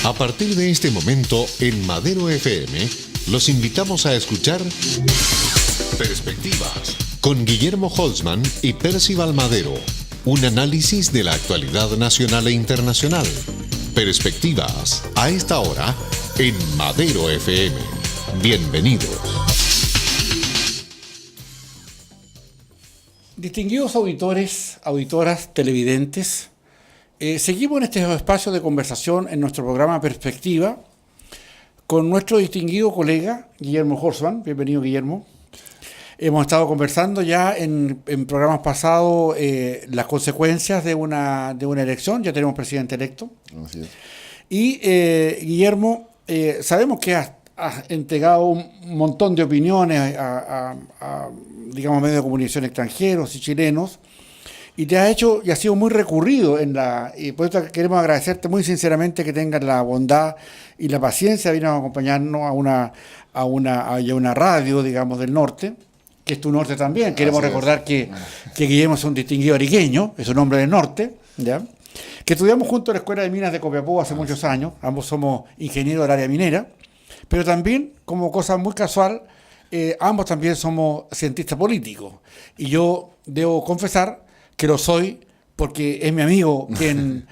A partir de este momento, en Madero FM, los invitamos a escuchar Perspectivas con Guillermo Holzman y Percival Madero. Un análisis de la actualidad nacional e internacional. Perspectivas, a esta hora, en Madero FM. Bienvenidos. Distinguidos auditores, auditoras, televidentes, seguimos en este espacio de conversación en nuestro programa Perspectiva con nuestro distinguido colega Guillermo Holzman. Bienvenido, Guillermo. Hemos estado conversando ya en programas pasados las consecuencias de una elección. Ya tenemos presidente electo. Así es. Y Guillermo, sabemos que has entregado un montón de opiniones a digamos, medios de comunicación extranjeros y chilenos, y te has hecho y has sido muy recurrido y por eso queremos agradecerte muy sinceramente que tengas la bondad y la paciencia de venir a acompañarnos a una radio, digamos, del norte, que es tu norte también. Queremos recordar que Guillermo es un distinguido ariqueño, es un hombre del norte, ¿ya? Que estudiamos juntos en la Escuela de Minas de Copiapó hace muchos años. Ambos somos ingenieros del área minera, pero también, como cosa muy casual, ambos también somos cientistas políticos. Y yo debo confesar que lo soy porque es mi amigo quien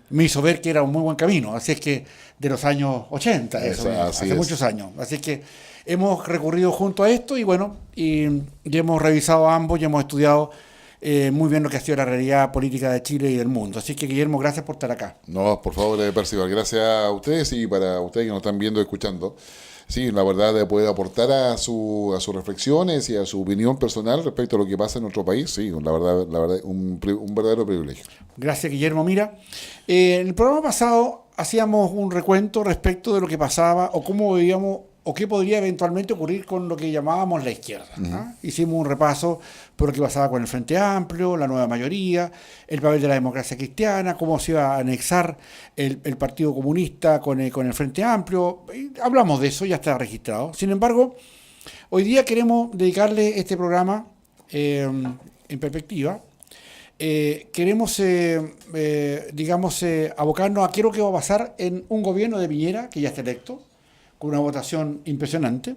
me hizo ver que era un muy buen camino. Así es que de los años 80, hace muchos años. Así es que hemos recurrido junto a esto y bueno, y hemos revisado ambos y hemos estudiado muy bien lo que ha sido la realidad política de Chile y del mundo. Así que, Guillermo, gracias por estar acá. No, por favor, Percival, gracias a ustedes y para ustedes que nos están viendo y escuchando. Sí, la verdad de poder aportar a sus reflexiones y a su opinión personal respecto a lo que pasa en nuestro país, sí, la verdad un verdadero privilegio. Gracias, Guillermo. Mira, en el programa pasado hacíamos un recuento respecto de lo que pasaba o cómo vivíamos o qué podría eventualmente ocurrir con lo que llamábamos la izquierda. ¿No? Hicimos un repaso por lo que pasaba con el Frente Amplio, la nueva mayoría, el papel de la democracia cristiana, cómo se iba a anexar el Partido Comunista con el Frente Amplio. Hablamos de eso, ya está registrado. Sin embargo, hoy día queremos dedicarle este programa en perspectiva. Queremos, abocarnos a qué es lo que va a pasar en un gobierno de Piñera, que ya está electo, con una votación impresionante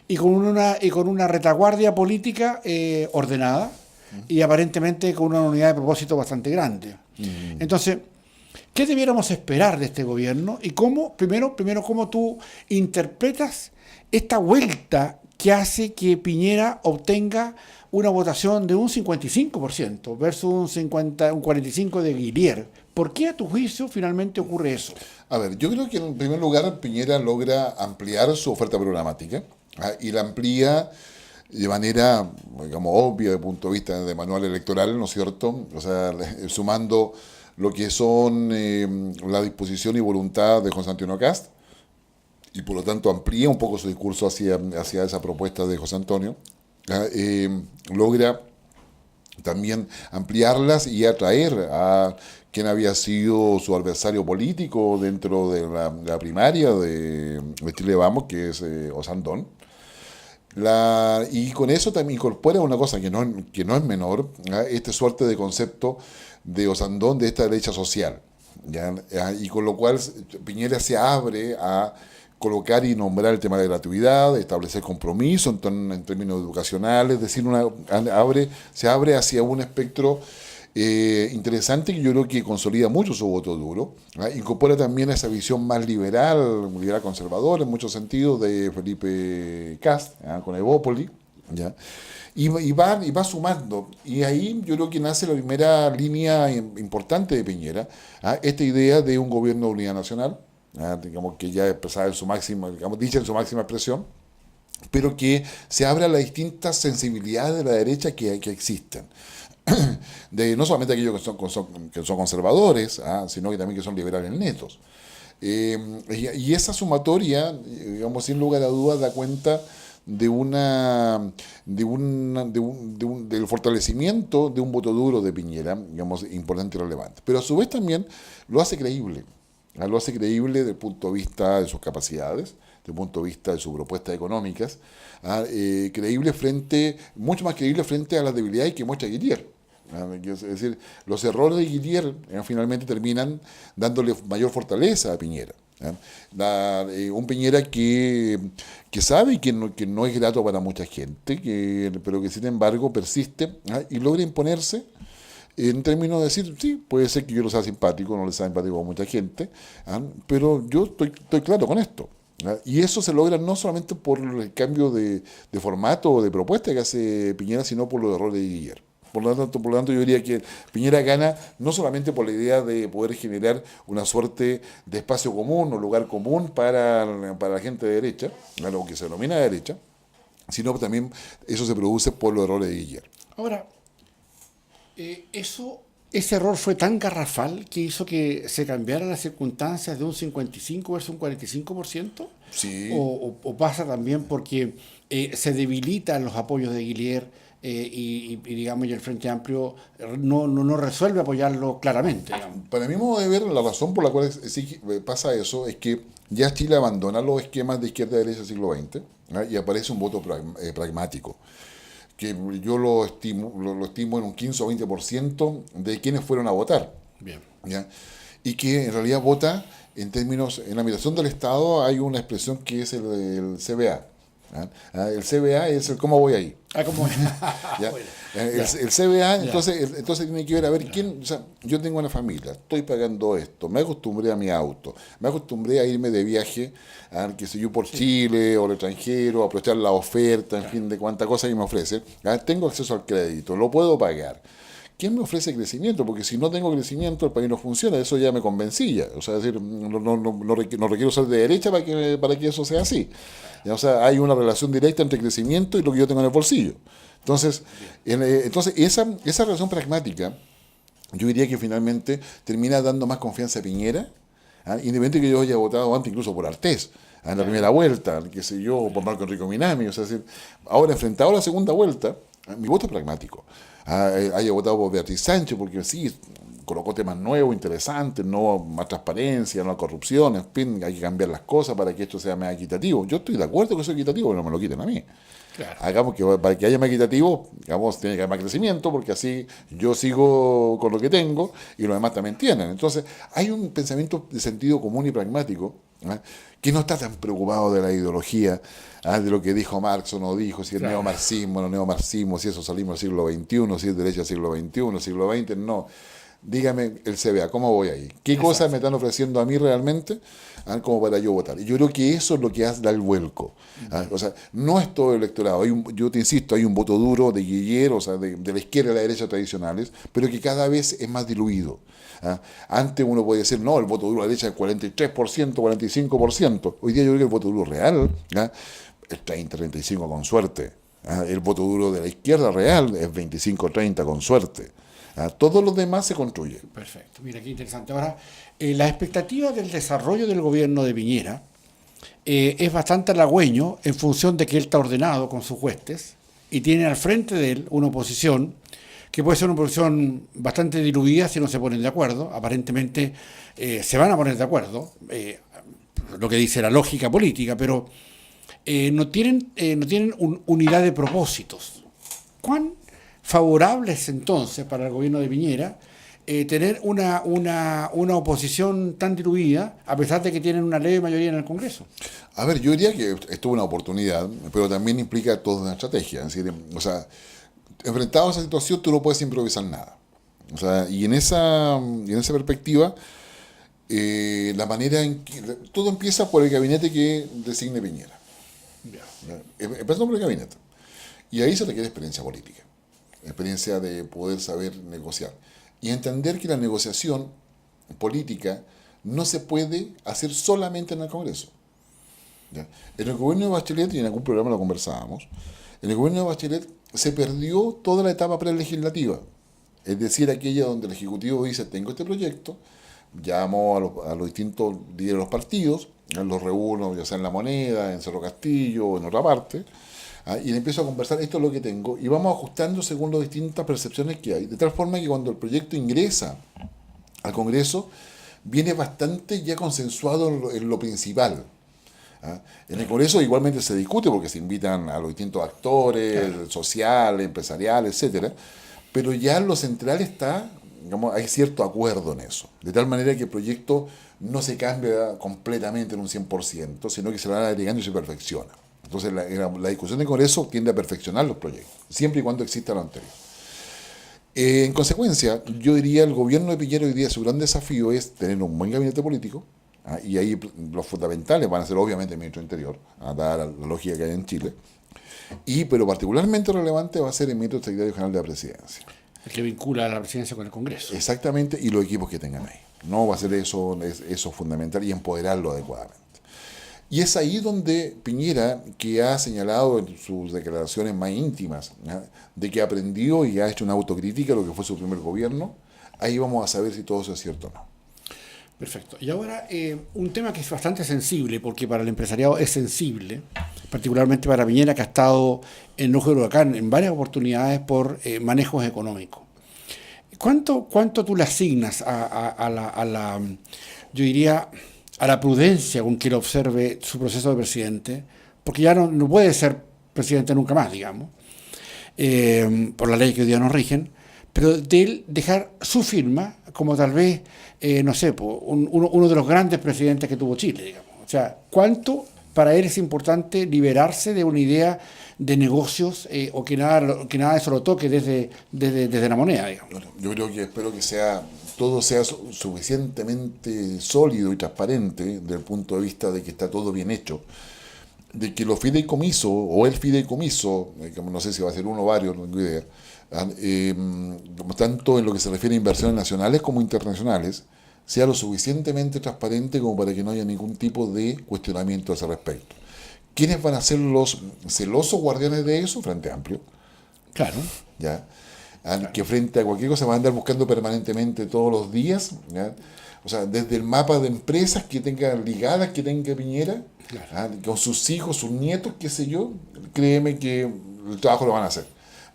y con una retaguardia política ordenada y aparentemente con una unidad de propósito bastante grande. Entonces, ¿qué debiéramos esperar de este gobierno? Y primero, cómo tú interpretas esta vuelta que hace que Piñera obtenga una votación de un 55% versus un 45% de Guillier. ¿Por qué a tu juicio finalmente ocurre eso? A ver, yo creo que en primer lugar Piñera logra ampliar su oferta programática y la amplía de manera, digamos, obvia desde el punto de vista de manual electoral, ¿no es cierto? O sea, sumando lo que son la disposición y voluntad de José Antonio Kast, y por lo tanto amplía un poco su discurso hacia esa propuesta de José Antonio. Logra también ampliarlas y atraer a quien había sido su adversario político dentro de la primaria de Chile Vamos, que es Osandón. Y con eso también incorpora una cosa que no es menor, este suerte de concepto de Osandón, de esta derecha social, ¿ya? Y con lo cual Piñera se abre a colocar y nombrar el tema de gratuidad, establecer compromisos en términos educacionales, es decir, se abre hacia un espectro interesante que yo creo que consolida mucho su voto duro. Incorpora también esa visión más liberal conservadora en muchos sentidos de Felipe Kast, con Evópoli, ¿ya? Y va sumando, y ahí yo creo que nace la primera línea importante de Piñera, esta idea de un gobierno de unidad nacional, digamos que ya expresada en su máxima, dicha en su máxima expresión, pero que se abra a las distintas sensibilidades de la derecha que existen. No solamente aquellos que son conservadores, sino que también que son liberales netos. Y esa sumatoria, digamos, sin lugar a dudas, da cuenta del fortalecimiento de un voto duro de Piñera, digamos, importante y relevante. Pero a su vez también lo hace creíble. Lo hace creíble desde el punto de vista de sus capacidades, desde el punto de vista de sus propuestas económicas, mucho más creíble frente a las debilidades que muestra Guillier. Es decir, los errores de Guillier finalmente terminan dándole mayor fortaleza a Piñera. Un Piñera que sabe que no es grato para mucha gente, pero que sin embargo persiste y logra imponerse en términos de decir, sí, puede ser que yo lo sea simpático, no le sea simpático a mucha gente, pero yo estoy claro con esto. Y eso se logra no solamente por el cambio de formato o de propuesta que hace Piñera, sino por los errores de Guillier. Por lo tanto, yo diría que Piñera gana no solamente por la idea de poder generar una suerte de espacio común o lugar común para la gente de derecha, lo que se denomina derecha, sino también eso se produce por los errores de Guillier. Ahora, ese error fue tan garrafal que hizo que se cambiaran las circunstancias de un 55 versus un 45%. Sí. O pasa también porque se debilitan los apoyos de Guillier digamos, y el Frente Amplio no resuelve apoyarlo claramente. Digamos. Para mi modo de ver, la razón por la cual sí pasa eso es que ya Chile abandona los esquemas de izquierda-derecha del siglo XX y aparece un voto pragmático, que yo lo estimo en un 15 o 20% de quienes fueron a votar. Bien. ¿Ya? Y que en realidad vota en la migración del Estado hay una expresión que es el CBA. El CBA es el cómo voy ahí. ¿Cómo? ¿Ya? Bueno, el CBA, entonces tiene que ver a ver quién. O sea, yo tengo una familia, estoy pagando esto, me acostumbré a mi auto, me acostumbré a irme de viaje, qué sé yo, por Chile o el extranjero, aprovechar la oferta, en fin, de cuánta cosa que me ofrece. Tengo acceso al crédito, lo puedo pagar. ¿Quién me ofrece crecimiento? Porque si no tengo crecimiento, el país no funciona. Eso ya me convencía. O sea, es decir, no requiero ser de derecha para que eso sea así. O sea, hay una relación directa entre crecimiento y lo que yo tengo en el bolsillo. Entonces esa relación pragmática, yo diría que finalmente termina dando más confianza a Piñera, independientemente de que yo haya votado antes incluso por Artés, en la primera vuelta, qué sé yo, por Marco Enrico Minami. O sea, es decir, ahora enfrentado a la segunda vuelta, mi voto es pragmático. Haya votado por Beatriz Sánchez porque sí, colocó temas nuevos, interesantes, no más transparencia, no corrupción, en fin, hay que cambiar las cosas para que esto sea más equitativo. Yo estoy de acuerdo que eso es equitativo, pero no me lo quiten a mí. Claro. Hagamos que para que haya más equitativo, digamos, tiene que haber más crecimiento, porque así yo sigo con lo que tengo y los demás también tienen. Entonces, hay un pensamiento de sentido común y pragmático, que no está tan preocupado de la ideología, de lo que dijo Marx o no dijo, si es neomarxismo o no neomarxismo, si eso salimos del siglo XXI, si es derecha del siglo XXI, siglo XX, no. Dígame el CBA, ¿cómo voy ahí? ¿Qué cosas me están ofreciendo a mí realmente como para yo votar? Y yo creo que eso es lo que da el vuelco. O sea, no es todo el electorado. Yo te insisto, hay un voto duro de Guillier, o sea, de la izquierda y la derecha tradicionales, pero que cada vez es más diluido. Antes uno podía decir, no, el voto duro de la derecha es 43%, 45%. Hoy día yo creo que el voto duro real es 30, 35 con suerte. El voto duro de la izquierda real es 25, 30 con suerte. Todos los demás se construyen. Perfecto, mira qué interesante. Ahora, la expectativa del desarrollo del gobierno de Piñera es bastante halagüeño en función de que él está ordenado con sus huestes y tiene al frente de él una oposición que puede ser una oposición bastante diluida si no se ponen de acuerdo. Aparentemente se van a poner de acuerdo, lo que dice la lógica política, pero no tienen unidad de propósitos. ¿Cuán favorable es entonces para el gobierno de Piñera tener una oposición tan diluida, a pesar de que tienen una leve mayoría en el Congreso? A ver, yo diría que esto es una oportunidad, pero también implica toda una estrategia. Es decir, o sea, enfrentado a esa situación tú no puedes improvisar nada. O sea, y en esa perspectiva, la manera en que todo empieza por el gabinete que designe Piñera. Empezando por el gabinete. Y ahí se requiere experiencia política. Experiencia de poder saber negociar y entender que la negociación política no se puede hacer solamente en el Congreso. ¿Ya? En el gobierno de Bachelet, y en algún programa lo conversábamos, en el gobierno de Bachelet se perdió toda la etapa prelegislativa, es decir, aquella donde el Ejecutivo dice, tengo este proyecto, llamo a los distintos líderes de los partidos, los reúno ya sea en La Moneda, en Cerro Castillo o en otra parte, y le empiezo a conversar, esto es lo que tengo, y vamos ajustando según las distintas percepciones que hay, de tal forma que cuando el proyecto ingresa al Congreso, viene bastante ya consensuado en lo principal. En el Congreso igualmente se discute porque se invitan a los distintos actores, sociales, empresariales, etcétera, pero ya lo central está, digamos, hay cierto acuerdo en eso, de tal manera que el proyecto no se cambia completamente en un 100%, sino que se lo van agregando y se perfecciona. Entonces la discusión del Congreso tiende a perfeccionar los proyectos, siempre y cuando exista lo anterior. En consecuencia, yo diría el gobierno de Piñera hoy día su gran desafío es tener un buen gabinete político, y ahí los fundamentales van a ser obviamente el ministro del Interior, dada la lógica que hay en Chile, pero particularmente relevante va a ser el ministro secretario general de la Presidencia. El que vincula a la presidencia con el Congreso. Exactamente, y los equipos que tengan ahí. No va a ser eso fundamental y empoderarlo adecuadamente. Y es ahí donde Piñera, que ha señalado en sus declaraciones más íntimas, ¿ya?, de que aprendió y ha hecho una autocrítica de lo que fue su primer gobierno, ahí vamos a saber si todo eso es cierto o no. Perfecto. Y ahora un tema que es bastante sensible, porque para el empresariado es sensible, particularmente para Piñera, que ha estado en ojo del huracán en varias oportunidades por manejos económicos. ¿Cuánto tú le asignas a la, yo diría, a la prudencia con que él observe su proceso de presidente? Porque ya no puede ser presidente nunca más, digamos, por la ley que hoy día nos rigen, pero de él dejar su firma como tal vez, no sé, uno de los grandes presidentes que tuvo Chile, digamos. O sea, ¿cuánto para él es importante liberarse de una idea de negocios o que nada de eso lo toque desde la moneda, digamos? Bueno, espero que todo sea suficientemente sólido y transparente desde el punto de vista de que está todo bien hecho, de que los fideicomisos o el fideicomiso, no sé si va a ser uno o varios, no tengo idea, tanto en lo que se refiere a inversiones nacionales como internacionales, sea lo suficientemente transparente como para que no haya ningún tipo de cuestionamiento a ese respecto. ¿Quiénes van a ser los celosos guardianes de eso? Frente Amplio. Claro. ¿Ya? Que frente a cualquier cosa van a andar buscando permanentemente todos los días, ¿ya? O sea, desde el mapa de empresas que tenga ligadas, que tenga Piñera, claro, con sus hijos, sus nietos, qué sé yo, créeme que el trabajo lo van a hacer.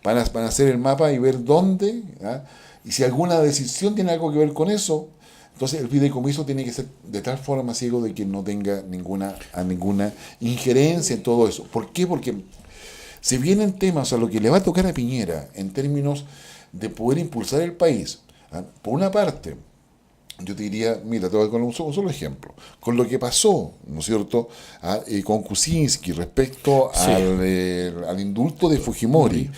Van a hacer el mapa y ver dónde, ¿ya? Y si alguna decisión tiene algo que ver con eso, entonces el fideicomiso tiene que ser de tal forma ciego de que no tenga ninguna injerencia en todo eso. ¿Por qué? Porque si vienen temas a lo que le va a tocar a Piñera en términos de poder impulsar el país, por una parte, yo te diría, mira, te voy a dar un solo ejemplo, con lo que pasó, ¿no es cierto?, con Kuczynski respecto sí, al indulto de Fujimori,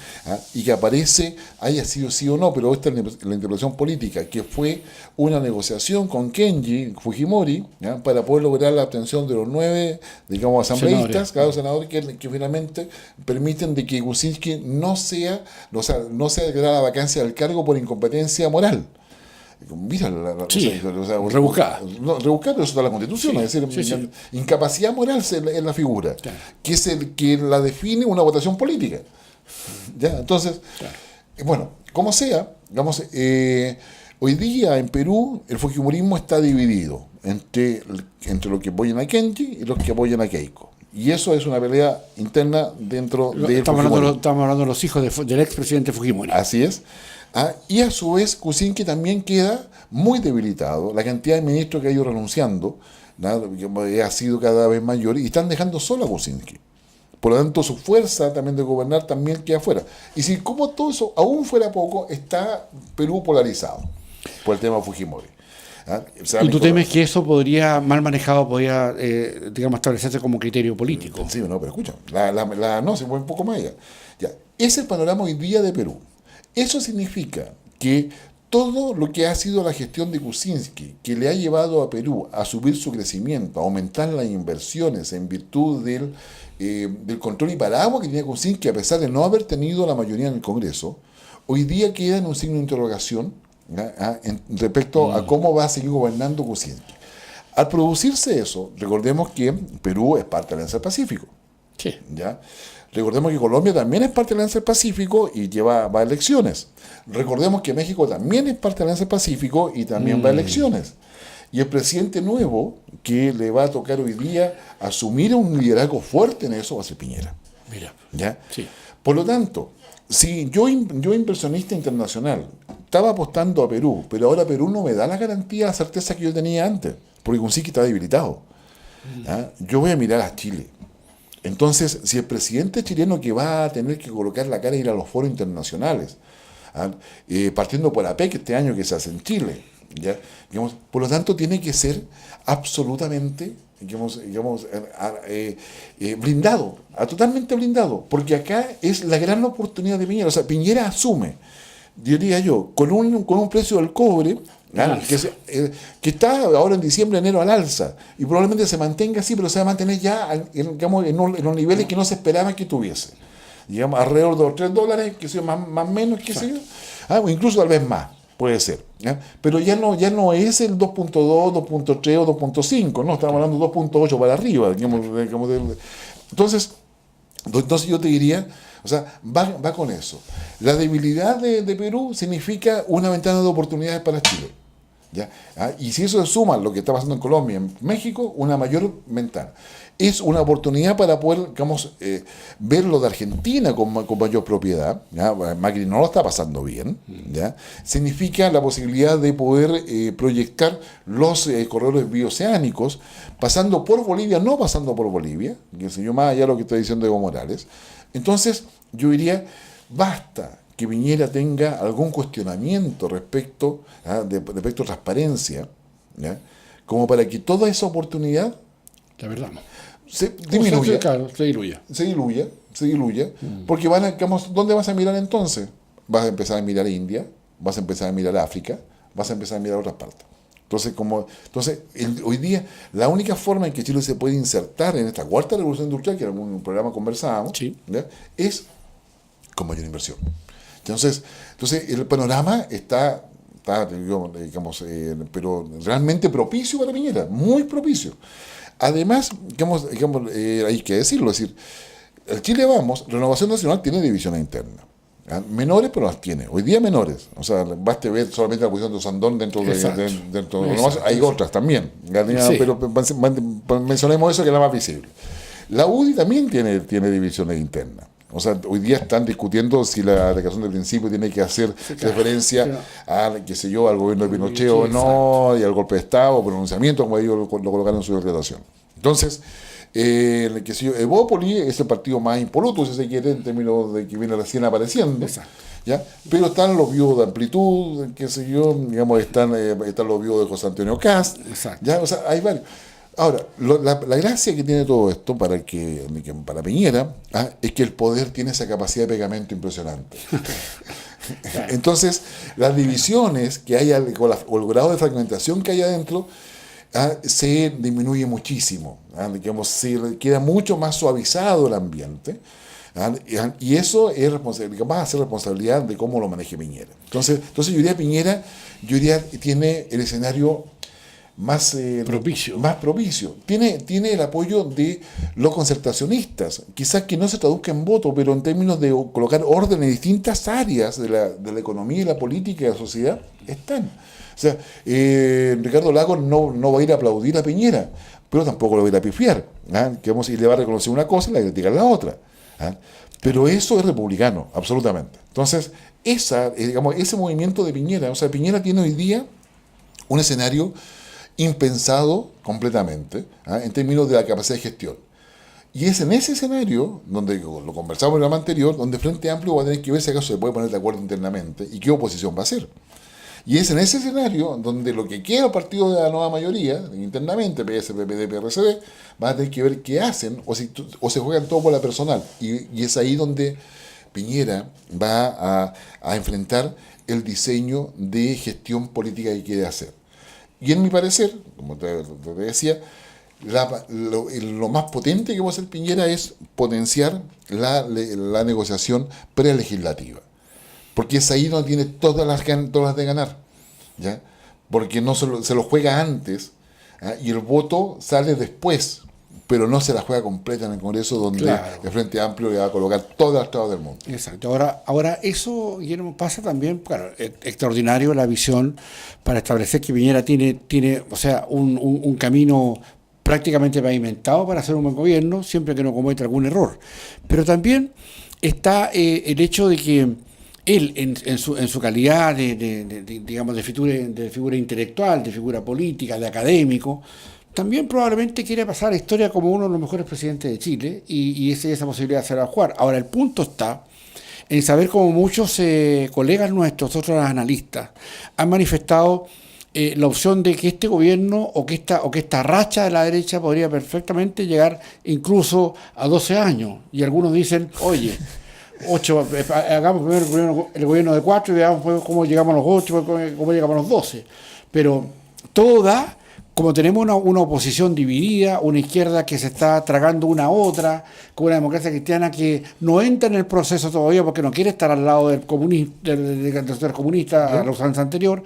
y que aparece, haya sido sí o no, pero esta es la interpretación política, que fue una negociación con Kenji Fujimori, para poder lograr la obtención de los 9, digamos, asambleístas, cada senador, que finalmente permiten de que Kuczynski no sea declarada la vacancia del cargo por incompetencia moral. Mira, rebuscada. Rebuscada, pero eso está en la Constitución, sí, es decir, sí. Incapacidad moral es la figura, claro, que es el que la define una votación política. ¿Ya? Entonces, claro, bueno, como sea, digamos, hoy día en Perú el fujimorismo está dividido entre los que apoyan a Kenji y los que apoyan a Keiko. Y eso es una pelea interna dentro de... Estamos hablando de los hijos del expresidente Fujimori. Así es. Y a su vez, Kuczynski también queda muy debilitado. La cantidad de ministros que ha ido renunciando ha sido cada vez mayor y están dejando solo a Kuczynski. Por lo tanto, su fuerza también de gobernar también queda fuera. Y si como todo eso aún fuera poco, está Perú polarizado por el tema Fujimori. ¿Y tú temes que eso mal manejado, podría digamos, establecerse como criterio político? Sí, no, pero escucha, no, se mueve un poco más allá. Ya. Es el panorama hoy día de Perú. Eso significa que todo lo que ha sido la gestión de Kuczynski, que le ha llevado a Perú a subir su crecimiento, a aumentar las inversiones en virtud del control y paraguas que tenía Kuczynski, a pesar de no haber tenido la mayoría en el Congreso, hoy día queda en un signo de interrogación respecto a cómo va a seguir gobernando Kuczynski. Al producirse eso, recordemos que Perú es parte de la Alianza del Pacífico. Sí. ¿Ya? Recordemos que Colombia también es parte de la Alianza del Pacífico y va a elecciones. Recordemos que México también es parte de la Alianza del Pacífico y también va a elecciones. Y el presidente nuevo que le va a tocar hoy día asumir un liderazgo fuerte en eso va a ser Piñera. Mira. ¿Ya? Sí. Por lo tanto, si yo inversionista internacional estaba apostando a Perú, pero ahora Perú no me da la garantía, la certeza que yo tenía antes, porque Kuczynski está debilitado. Yo voy a mirar a Chile. Entonces, si el presidente chileno que va a tener que colocar la cara e ir a los foros internacionales partiendo por APEC este año que se hace en Chile. ¿Ya? Digamos, por lo tanto, tiene que ser absolutamente blindado, totalmente blindado, porque acá es la gran oportunidad de Piñera. O sea, Piñera asume, diría yo, con un precio del cobre que está ahora en diciembre, enero al alza, y probablemente se mantenga así, pero se va a mantener ya en los niveles que no se esperaba que tuviese. Digamos, alrededor de los $3, que sea más o menos, qué sé yo, o incluso tal vez más. Puede ser, ¿ya? Pero ya no es el 2.2, 2.3 o 2.5, no, estamos hablando de 2.8 para arriba. Entonces yo te diría, o sea, va con eso. La debilidad de Perú significa una ventana de oportunidades para Chile. ¿Ya? Y si eso se suma a lo que está pasando en Colombia, en México, una mayor ventana. Es una oportunidad para poder, ver lo de Argentina con mayor propiedad. ¿Ya? Macri no lo está pasando bien. ¿Ya? Significa la posibilidad de poder proyectar los corredores bioceánicos, pasando por Bolivia, no pasando por Bolivia, que el señor más allá de lo que está diciendo Evo Morales. Entonces, yo diría, basta que Piñera tenga algún cuestionamiento respecto a transparencia, ¿ya? Como para que toda esa oportunidad la verdad se disminuya, se diluya, porque ¿dónde vas a mirar entonces? Vas a empezar a mirar India, vas a empezar a mirar África, vas a empezar a mirar otras partes. Entonces hoy día la única forma en que Chile se puede insertar en esta cuarta revolución industrial, que en algún programa conversábamos, sí, ¿ya? Es con mayor inversión. Entonces el panorama está pero realmente propicio para Piñera, muy propicio. Además, hay que decirlo, es decir, el Chile Vamos, Renovación Nacional tiene divisiones internas. Menores, pero las tiene. Hoy día menores. O sea, basta ver solamente la posición de Osandón dentro de Renovación. Hay otras también. Sí. Pero mencionemos eso, que es la más visible. La UDI también tiene divisiones internas. O sea, hoy día están discutiendo si la declaración de principio tiene que hacer referencia al gobierno de Pinochet o no, y al golpe de Estado, o pronunciamiento, como ellos lo colocaron en su declaración. Entonces, Evópoli es el partido más impoluto, si se quiere, en términos de que viene recién apareciendo. ¿Ya? Pero están los viudos de Amplitud, están los viudos de José Antonio Kast. ¿Ya? O sea, hay varios. Ahora, la gracia que tiene todo esto para Piñera es que el poder tiene esa capacidad de pegamento impresionante. Entonces, las divisiones que hay o el grado de fragmentación que hay adentro se disminuye muchísimo. Se queda mucho más suavizado el ambiente. Y eso va a ser responsabilidad de cómo lo maneje Piñera. Entonces yo diría Piñera tiene el escenario más propicio. Tiene el apoyo de los concertacionistas, quizás que no se traduzca en voto, pero en términos de colocar orden en distintas áreas de la economía y la política y la sociedad, están. O sea, Ricardo Lagos no va a ir a aplaudir a Piñera, pero tampoco lo va a ir a pifiar, y le va a reconocer una cosa y le va a criticar la otra. Pero eso es republicano, absolutamente. Entonces, ese movimiento de Piñera, o sea, Piñera tiene hoy día un escenario impensado completamente, en términos de la capacidad de gestión. Y es en ese escenario, donde lo conversamos en el programa anterior, donde Frente Amplio va a tener que ver si acaso se puede poner de acuerdo internamente y qué oposición va a hacer. Y es en ese escenario donde lo que quiera el partido de la nueva mayoría, internamente, PS, PPD, PRCD, van a tener que ver qué hacen o se juegan todo por la personal. Y es ahí donde Piñera va a enfrentar el diseño de gestión política que quiere hacer. Y en mi parecer, como te decía, lo más potente que va a hacer Piñera es potenciar la negociación prelegislativa. Porque es ahí donde tiene todas las de ganar. ¿Ya? Porque no se lo juega antes, y el voto sale después, pero no se la juega completa en el Congreso, donde el Frente Amplio le va a colocar todas las trabas del mundo. Exacto. Ahora eso, Guillermo, pasa también, claro, extraordinario la visión para establecer que Piñera tiene o sea, un camino prácticamente pavimentado para hacer un buen gobierno, siempre que no cometa algún error. Pero también está el hecho de que él, en su calidad de figura intelectual, de figura política, de académico, también probablemente quiere pasar a la historia como uno de los mejores presidentes de Chile, y esa posibilidad se va a jugar. Ahora, el punto está en saber cómo muchos colegas nuestros, otros analistas, han manifestado la opción de que este gobierno o que esta racha de la derecha podría perfectamente llegar incluso a 12 años. Y algunos dicen, oye, 8, hagamos primero el gobierno de 4 y veamos cómo llegamos a los 8, cómo llegamos a los 12. Pero todo da, como tenemos una oposición dividida, una izquierda que se está tragando una a otra, con una democracia cristiana que no entra en el proceso todavía porque no quiere estar al lado del sector comunista a los años anteriores.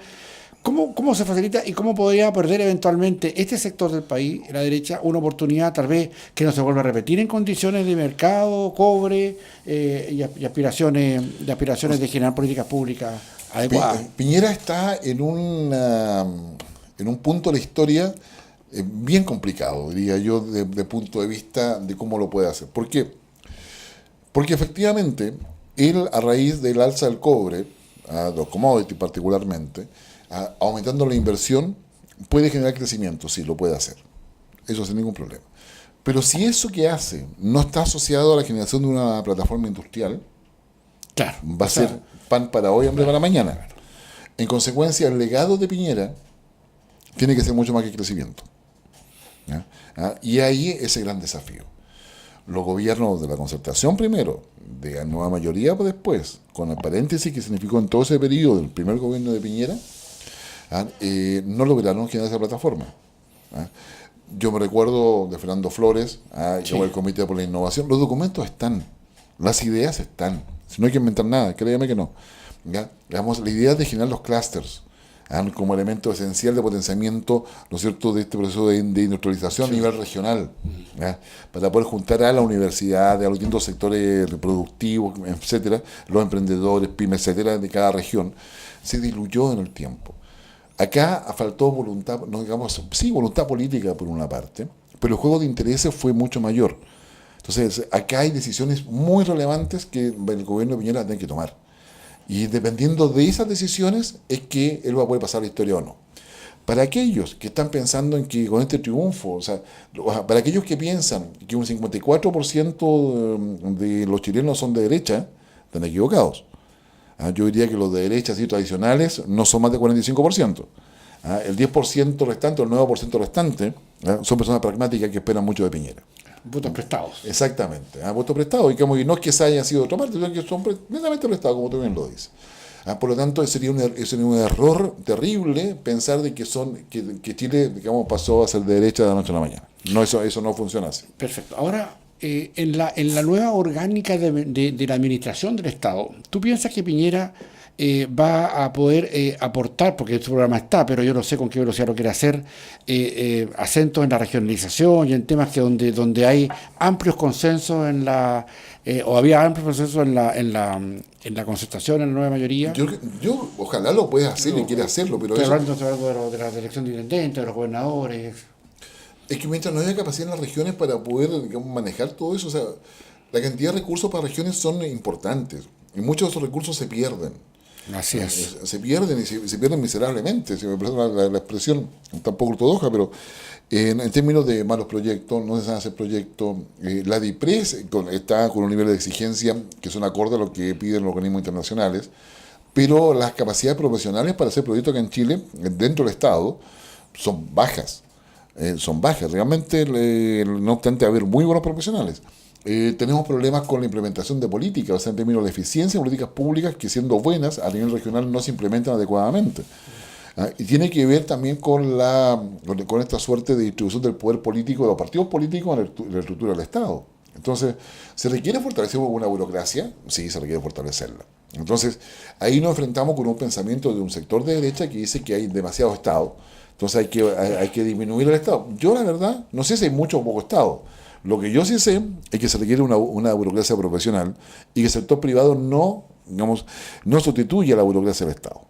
¿Cómo se facilita y cómo podría perder eventualmente este sector del país, la derecha, una oportunidad tal vez que no se vuelva a repetir en condiciones de mercado, cobre y aspiraciones de generar políticas públicas adecuadas? Piñera está en un punto de la historia bien complicado, diría yo, de punto de vista de cómo lo puede hacer. ¿Por qué? Porque efectivamente, él a raíz del alza del cobre, a los commodities particularmente, aumentando la inversión, puede generar crecimiento, sí, lo puede hacer. Eso sin ningún problema. Pero si eso que hace no está asociado a la generación de una plataforma industrial, claro, va a ser pan para hoy, hambre para mañana. Claro. En consecuencia, el legado de Piñera tiene que ser mucho más que crecimiento. Y ahí ese gran desafío. Los gobiernos de la concertación primero, de la nueva mayoría después, con el paréntesis que significó en todo ese periodo del primer gobierno de Piñera, no lograron generar esa plataforma. Yo me recuerdo de Fernando Flores, sí, el Comité por la Innovación. Los documentos están, las ideas están. Si no hay que inventar nada, créame que no. Digamos, la idea de generar los clústeres como elemento esencial de potenciamiento, ¿no es cierto?, de este proceso de industrialización, sí, a nivel regional, para poder juntar a la universidad, a los distintos sectores reproductivos, etcétera, los emprendedores, pymes, etcétera, de cada región, se diluyó en el tiempo. Acá faltó voluntad, no digamos, sí, voluntad política por una parte, pero el juego de intereses fue mucho mayor. Entonces, acá hay decisiones muy relevantes que el gobierno de Piñera tiene que tomar. Y dependiendo de esas decisiones es que él va a poder pasar la historia o no. Para aquellos que están pensando en que con este triunfo, o sea, para aquellos que piensan que un 54% de los chilenos son de derecha, están equivocados. Yo diría que los de derecha así tradicionales no son más de 45%. El 10% restante, el 9% restante, son personas pragmáticas que esperan mucho de Piñera. Votos prestados. Exactamente, votos prestados. Y como, y no es que se hayan sido de otra parte, sino que son netamente prestados, como tú bien lo dices. Por lo tanto, sería un error terrible pensar de que Chile, digamos, pasó a ser de derecha de la noche a la mañana. No, eso no funciona así. Perfecto. Ahora, en la nueva orgánica de la administración del Estado, ¿tú piensas que Piñera va a poder aportar, porque este programa está, pero yo no sé con qué velocidad lo quiere hacer, acentos en la regionalización y en temas que donde hay amplios consensos o había amplios consensos en la concertación, en la nueva mayoría? Yo ojalá lo pueda hacer y quiere hacerlo, pero estoy hablando de la elección de intendentes, de los gobernadores. Es que mientras no haya capacidad en las regiones para poder, digamos, manejar todo eso, o sea, la cantidad de recursos para regiones son importantes y muchos de esos recursos se pierden. Así es. Se pierden y se pierden miserablemente, si me parece la expresión tampoco ortodoxa, pero en términos de malos proyectos, no se saben hacer proyectos. La DIPRES está con un nivel de exigencia que son acorde a lo que piden los organismos internacionales, pero las capacidades profesionales para hacer proyectos acá en Chile, dentro del Estado, son bajas. Realmente, no obstante haber muy buenos profesionales. Tenemos problemas con la implementación de políticas, o sea, en términos de eficiencia, políticas públicas que siendo buenas a nivel regional no se implementan adecuadamente. Y tiene que ver también con esta suerte de distribución del poder político de los partidos políticos en la estructura del Estado. Entonces, ¿se requiere fortalecer una burocracia? Sí, se requiere fortalecerla. Entonces, ahí nos enfrentamos con un pensamiento de un sector de derecha que dice que hay demasiado Estado, entonces hay que disminuir el Estado. Yo, la verdad, no sé si hay mucho o poco Estado. Lo que yo sí sé es que se requiere una burocracia profesional y que el sector privado no sustituye a la burocracia del Estado.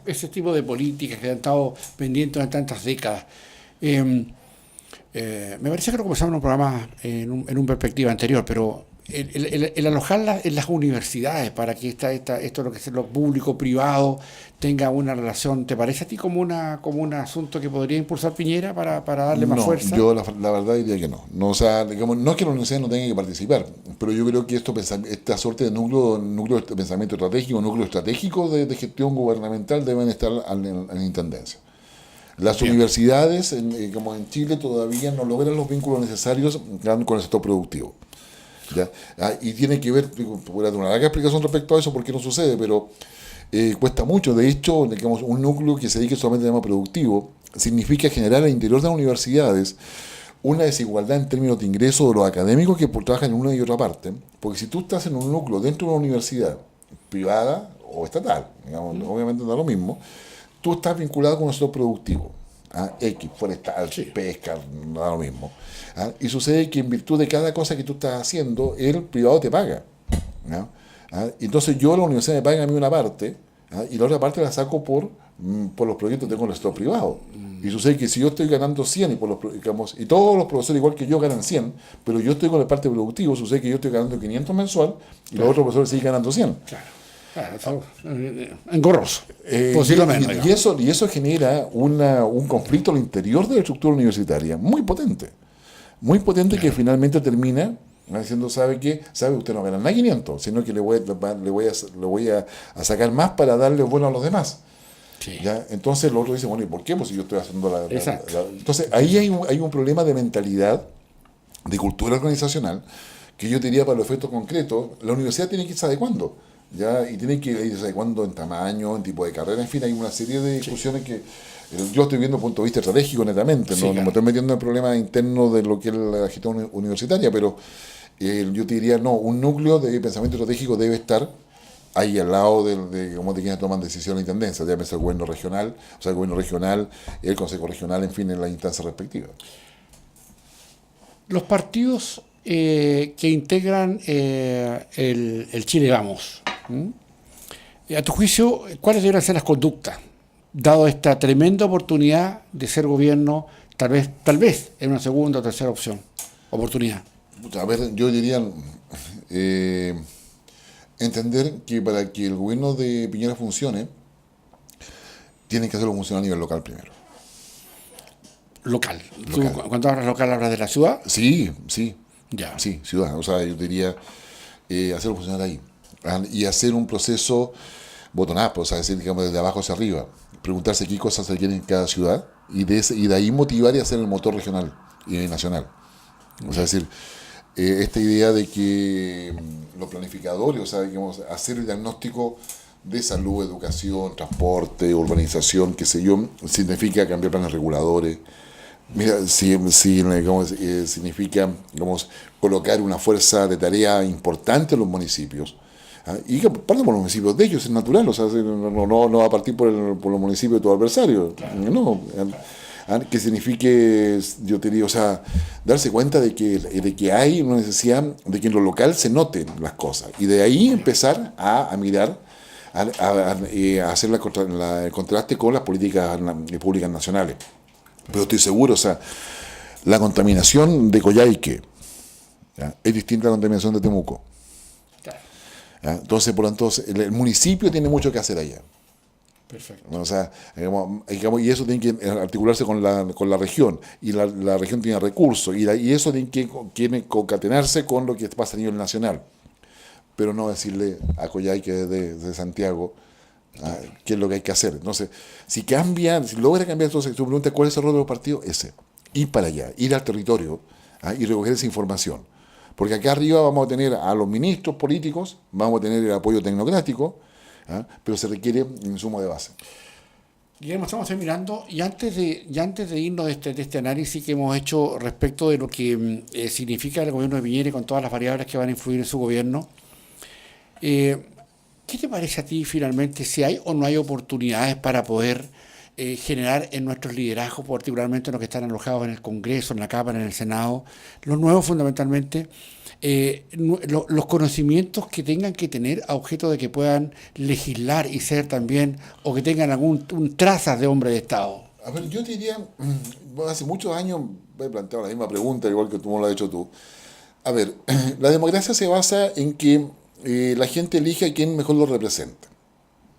Ese tipo de políticas que han estado pendientes de tantas décadas. Me parece que lo conversamos en un programa, en un perspectiva anterior, pero el alojarla en las universidades para que esto lo que es lo público-privado tenga una relación, ¿te parece a ti como un asunto que podría impulsar Piñera para darle más fuerza? Yo la verdad diría que no. No, o sea, digamos, no es que la universidad no tenga que participar, pero yo creo que esta suerte de núcleo de pensamiento estratégico, núcleo estratégico de gestión gubernamental deben estar en la Intendencia. Las Bien. universidades, como en Chile, todavía no logran los vínculos necesarios con el sector productivo. ¿Ya? Y tiene que ver, voy a dar una larga explicación respecto a eso, por qué no sucede, pero cuesta mucho. De hecho, digamos, un núcleo que se dedique solamente al tema productivo significa generar al interior de las universidades una desigualdad en términos de ingresos de los académicos que trabajan en una y otra parte. Porque si tú estás en un núcleo dentro de una universidad privada o estatal, digamos, obviamente da lo mismo, tú estás vinculado con el sector productivo. X, forestal, Sí. pesca, da lo mismo. Y sucede que en virtud de cada cosa que tú estás haciendo, el privado te paga. ¿Ya? Entonces yo, la universidad me paga a mí una parte, y la otra parte la saco por los proyectos que tengo en el sector privado. Y sucede que si yo estoy ganando 100 y todos los profesores igual que yo ganan 100, pero yo estoy con el parte productivo, sucede que yo estoy ganando 500 mensual y los otros profesores siguen ganando 100. Claro, eso, engorroso, posiblemente. Y eso genera un conflicto al interior de la estructura universitaria muy potente que finalmente termina diciendo, ¿sabe qué? ¿Sabe? Usted no gana nada 500, sino que le voy a sacar más para darle bueno a los demás. Sí. ¿Ya? Entonces el otro dice, bueno, ¿y por qué? Pues si yo estoy haciendo Exacto. Entonces ahí hay un problema de mentalidad, de cultura organizacional, que yo diría para los efectos concretos, la universidad tiene que irse adecuando. ¿Ya? Y tiene que irse adecuando en tamaño, en tipo de carrera, en fin, hay una serie de discusiones que yo estoy viendo desde el punto de vista estratégico netamente, Sí, no claro. me estoy metiendo en problemas internos de lo que es la gestión universitaria, pero yo te diría, no, un núcleo de pensamiento estratégico debe estar ahí al lado de quienes toman decisiones en intendencia, ya el gobierno regional, o sea, el gobierno regional, el consejo regional, en fin, en las instancias respectivas. Los partidos que integran el Chile Vamos, a tu juicio, ¿cuáles deberían ser las conductas, dado esta tremenda oportunidad de ser gobierno, tal vez en una segunda o tercera oportunidad? A ver, yo diría entender que para que el gobierno de Piñera funcione, tienen que hacerlo funcionar a nivel local primero. Local. Local. ¿Tú, cuando hablas local, hablas de la ciudad? Sí, Ya. ciudad. O sea, yo diría hacerlo funcionar ahí. Y hacer un proceso bottom-up, o sea, decir, digamos, desde abajo hacia arriba. Preguntarse qué cosas se quieren en cada ciudad y de ahí motivar y hacer el motor regional y nacional. O sea, es decir, esta idea de que los planificadores, o sea, digamos, hacer el diagnóstico de salud, educación, transporte, urbanización, qué sé yo, significa cambiar planes reguladores. Mira, significa, digamos, colocar una fuerza de tarea importante en los municipios. Y que parte por los municipios de ellos, es natural, o sea, no va a partir por los municipios de tu adversario. No. Que signifique, yo te digo, o sea, darse cuenta de que hay una necesidad de que en lo local se noten las cosas. Y de ahí empezar a mirar, a hacer el contraste con las políticas públicas nacionales. Pero estoy seguro, o sea, la contaminación de Coyhaique, ¿ya?, es distinta a la contaminación de Temuco. ¿Ya? Entonces, por lo tanto, el municipio tiene mucho que hacer allá. Perfecto. O sea, y eso tiene que articularse con la región, y la región tiene recursos, y eso tiene que concatenarse con lo que pasa a nivel nacional. Pero no decirle a Coyhaique desde Santiago qué es lo que hay que hacer. Entonces, si logra cambiar, entonces tú preguntas cuál es el rol de los partidos, ese. Ir para allá, ir al territorio y recoger esa información. Porque acá arriba vamos a tener a los ministros políticos, vamos a tener el apoyo tecnocrático, pero se requiere un insumo de base. Guillermo, estamos terminando y antes de irnos de este análisis que hemos hecho respecto de lo que significa el gobierno de Piñera con todas las variables que van a influir en su gobierno, ¿qué te parece a ti finalmente si hay o no hay oportunidades para poder generar en nuestros liderazgos, particularmente en los que están alojados en el Congreso, en la Cámara, en el Senado, los nuevos fundamentalmente, los conocimientos que tengan que tener a objeto de que puedan legislar y ser también, o que tengan trazas de hombre de Estado? A ver, yo te diría, hace muchos años me he planteado la misma pregunta, igual que tú me lo has hecho tú. A ver, la democracia se basa en que la gente elige a quien mejor lo representa.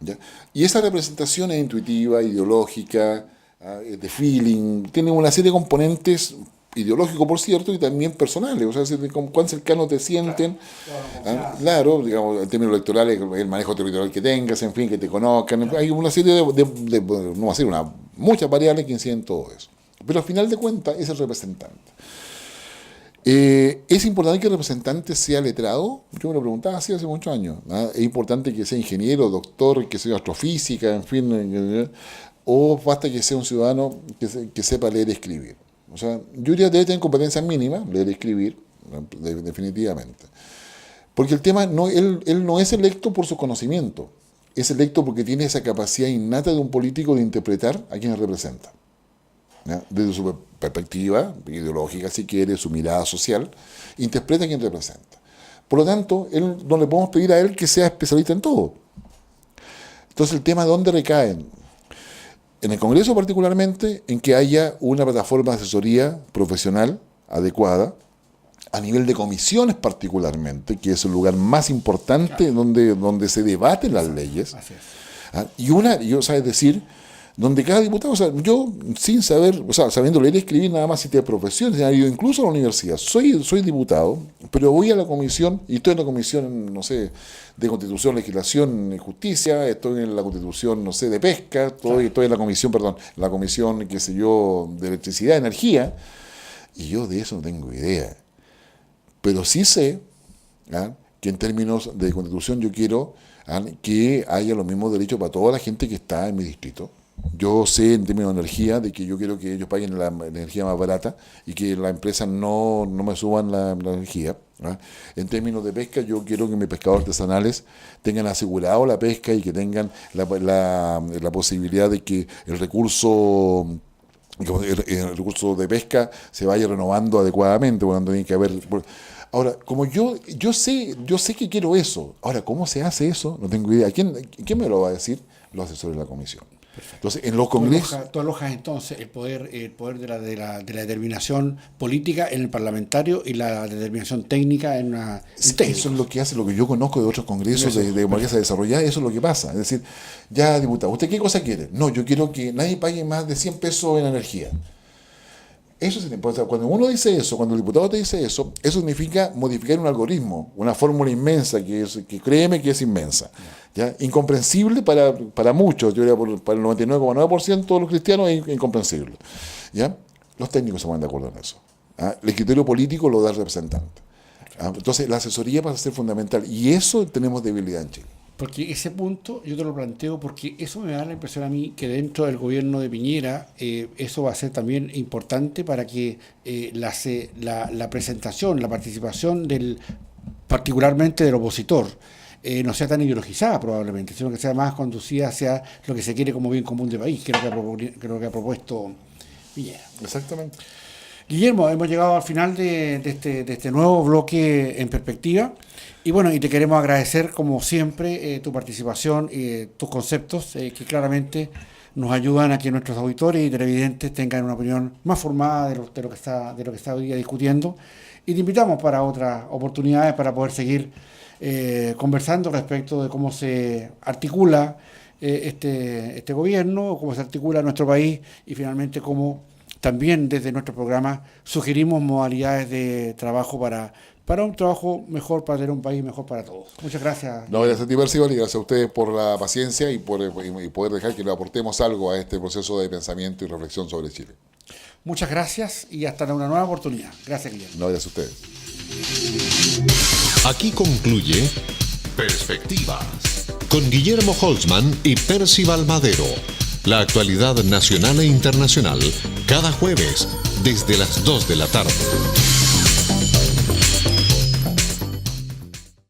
¿Ya? Y esa representación es intuitiva, ideológica, de feeling, tiene una serie de componentes ideológicos, por cierto, y también personales, o sea, cuán cercanos te sienten. Claro, digamos, en términos electorales, el manejo territorial que tengas, en fin, que te conozcan, hay una serie no va a ser muchas variables que inciden en todo eso. Pero al final de cuentas es el representante. ¿Es importante que el representante sea letrado? Yo me lo preguntaba así hace muchos años. ¿Es importante que sea ingeniero, doctor, que sea astrofísica, en fin? ¿O basta que sea un ciudadano que sepa leer y escribir? O sea, yo diría que debe tener competencias mínimas, leer y escribir, definitivamente. Porque el tema, él no es electo por su conocimiento, es electo porque tiene esa capacidad innata de un político de interpretar a quien representa. ¿Ya? Desde su perspectiva ideológica, si quiere, su mirada social, interpreta a quien representa. Por lo tanto, no le podemos pedir a él que sea especialista en todo. Entonces, el tema, ¿dónde recae? En el Congreso particularmente, en que haya una plataforma de asesoría profesional adecuada, a nivel de comisiones particularmente, que es el lugar más importante donde se debaten las leyes. Así es. Es decir, donde cada diputado, o sea, yo sin saber, o sea, sabiendo leer y escribir nada más si te profesión, he ido incluso a la universidad, soy diputado, pero voy a la comisión, y estoy en la comisión, no sé, de Constitución, Legislación y Justicia, estoy en la Constitución, no sé, de Pesca, estoy en la comisión, la comisión, qué sé yo, de Electricidad, Energía, y yo de eso no tengo idea. Pero sí sé que en términos de Constitución yo quiero que haya los mismos derechos para toda la gente que está en mi distrito. Yo sé en términos de energía de que yo quiero que ellos paguen la energía más barata y que las empresas no me suban la energía. En términos de pesca, yo quiero que mis pescadores artesanales tengan asegurado la pesca y que tengan la posibilidad de que el recurso de pesca se vaya renovando adecuadamente, cuando tiene que haber. Ahora, como yo sé que quiero eso. Ahora, ¿cómo se hace eso? No tengo idea. ¿Quién me lo va a decir? Los asesores de la comisión. Perfecto. Entonces, en los congresos. Tú alojas entonces el poder de la determinación política en el parlamentario y la determinación técnica en una. Eso es lo que hace, lo que yo conozco de otros congresos de democracia desarrollada, eso es lo que pasa. Es decir, ya, diputado, ¿usted qué cosa quiere? No, yo quiero que nadie pague más de 100 pesos en energía. Eso se importa. Cuando uno dice eso, cuando el diputado te dice eso significa modificar un algoritmo, una fórmula inmensa que créeme que es inmensa. ¿Ya? Incomprensible para muchos, yo diría para el 99,9% de los cristianos es incomprensible. ¿Ya? Los técnicos se ponen de acuerdo en eso. El criterio político lo da el representante. Entonces la asesoría pasa a ser fundamental y eso tenemos debilidad en Chile. Porque ese punto yo te lo planteo porque eso me da la impresión a mí que dentro del gobierno de Piñera eso va a ser también importante para que la presentación, la participación particularmente del opositor no sea tan ideologizada probablemente, sino que sea más conducida hacia lo que se quiere como bien común de país, que es lo que ha propuesto Piñera. Exactamente. Guillermo, hemos llegado al final de este nuevo bloque en perspectiva. Y bueno, y te queremos agradecer como siempre tu participación y tus conceptos que claramente nos ayudan a que nuestros auditores y televidentes tengan una opinión más formada de lo que está hoy día discutiendo. Y te invitamos para otras oportunidades para poder seguir conversando respecto de cómo se articula este gobierno, cómo se articula nuestro país y finalmente cómo también desde nuestro programa sugerimos modalidades de trabajo para un trabajo mejor, para tener un país mejor para todos. Muchas gracias. No, gracias a ti, Percival, y gracias a ustedes por la paciencia y por poder dejar que le aportemos algo a este proceso de pensamiento y reflexión sobre Chile. Muchas gracias y hasta una nueva oportunidad. Gracias, Guillermo. No, gracias a ustedes. Aquí concluye Perspectivas con Guillermo Holzman y Percival Madero. La actualidad nacional e internacional cada jueves desde las 2 de la tarde.